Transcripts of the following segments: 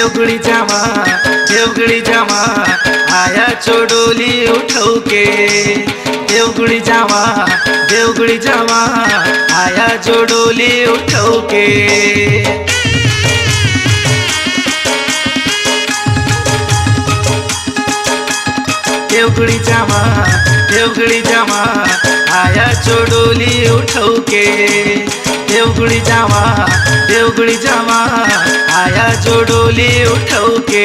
देवगडी जावा आया चोडोली उठवके देवगडी जावा आया जोडोली उठवके देवगडी जावा आया चोडोली उठवके देवगडी जावा आया जोडोली उठवके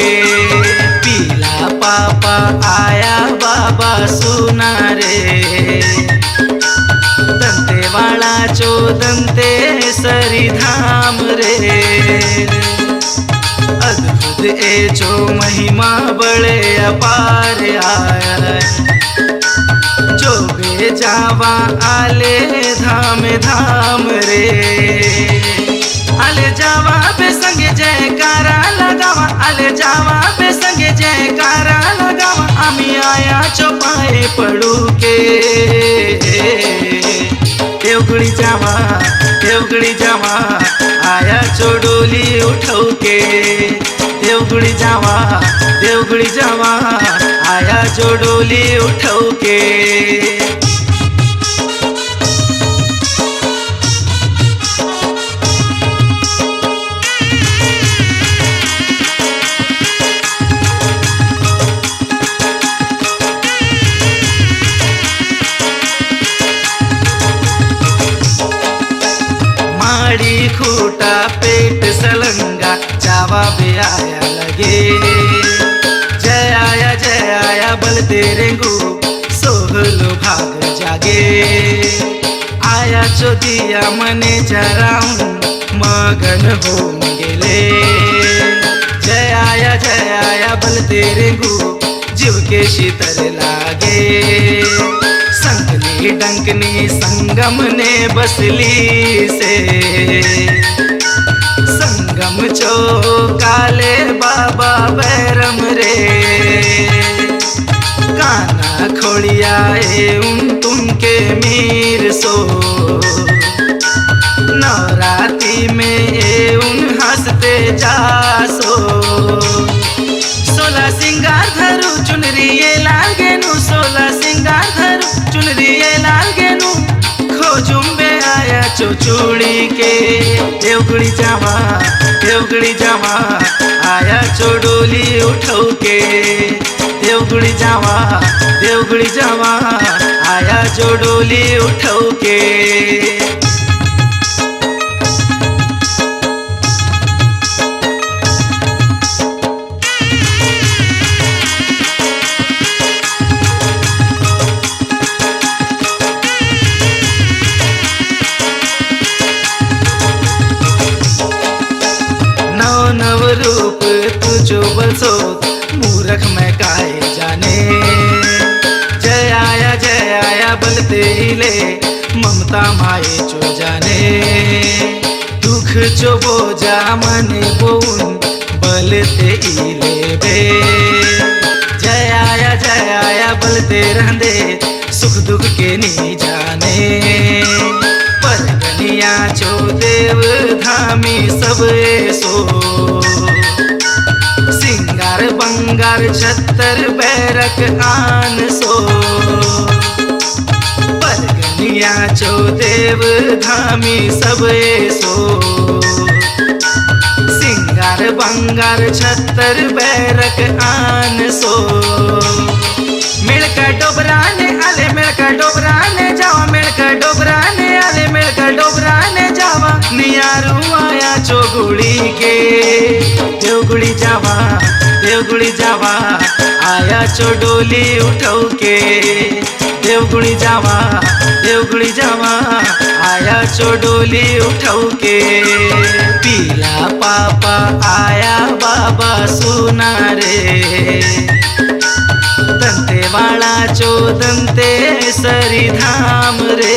पीला पापा आया बाबा सुना रे दंतेवाड़ा चो दंते सरी धाम रे अद्भुत ए जो महिमा बड़े अपार आया जोगे जावा आले धाम धाम रे आले जावा पे संगे जयकारा लगावा आले जावा पे संगे जयकारा लगावा आमी आया चौपाए पड़ू के देवगडी जावा आया चोडोली उठवके देवगडी जावा आया चोडोली उठवके माड़ी खूटा पेट सलंगा जावा बे आया लगे जय आया बल तेरे गो सोहलो भाग जागे आया चोदिया मने जराऊं मगन हो गेले जय आया बल तेरे गो जीव के शीतल लागे संगनी डंकनी संगम ने बसली से संगम चो काले बाबा बैरम रे काना खोड़िया तुम के मीर सो नवराती में हंसते जासो 16 सिंगार धरू चुनरी ये लागे नु 16 सिंगार धरू चुनरी ये लागे नु खोजुम्बे आया चोचूड़ी के देवगडी जावा आया चोडोली उठवके देवगडी जावा आया चोडोली उठवके नव रूप तुझो बसो मूरख में काहे जाने जय आया बल तेले ममता माए चो जाने दुख चो बोझा मने बोन बल तेले बे जय आया बल ते रहंदे सुख दुख के नहीं जाने परगनिया चो देव धामी सब सो सिंगार बंगार छत्तर बैरक आन सो परगनिया चो देव धामी सब सो सिंगार बंगार छत्तर बैरक आन सो मिलकर डोबराने आले मिलकर डोबराने जावा मिलकर डोबराने आले मिलकर डोबराने जावा नियारू आया चोगुड़ी के देवगडी जावा आया चोडोली उठवके देवगडी जावा आया चोडोली उठवके पीला पापा आया बाबा सुना रे दंतेवाड़ा चो दंते सरी धाम रे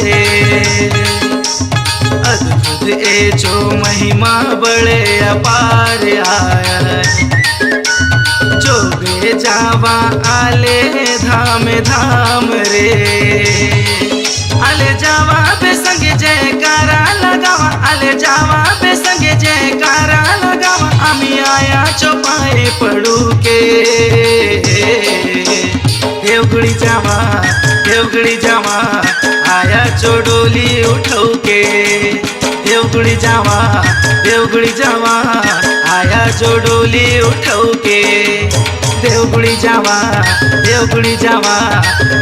अद्भुत ए जो महिमा बड़े अपार आया जोगे जावा आले धाम धाम रे आले जावा पे संगे जयकारा लगावा आले जावा पे संगे जयकारा लगावा आमी आया चौपा पड़ू के। देवगुड़ी जावा आया चोडोली उठौ के। देवगुड़ी जावा आया चोडोली उठौ के। देवगुड़ी जावा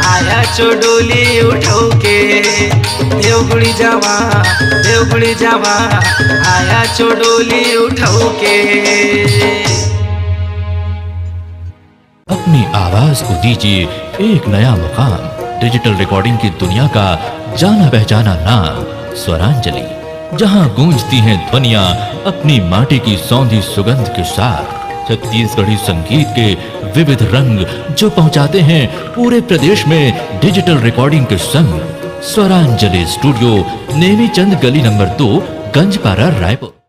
आया चोडोली उठौ के। देवगुड़ी जावा आया चोडोली उठौ के। अपनी आवाज को दीजिए एक नया मुकाम। डिजिटल रिकॉर्डिंग की दुनिया का जाना पहचाना नाम स्वरांजलि, जहां गूंजती हैं ध्वनियां अपनी माटी की सौंधी सुगंध के साथ। छत्तीसगढ़ी संगीत के विविध रंग जो पहुंचाते हैं पूरे प्रदेश में डिजिटल रिकॉर्डिंग के संग। स्वरांजलि स्टूडियो, नेमीचंद गली नंबर 2, गंजपारा, रायपुर।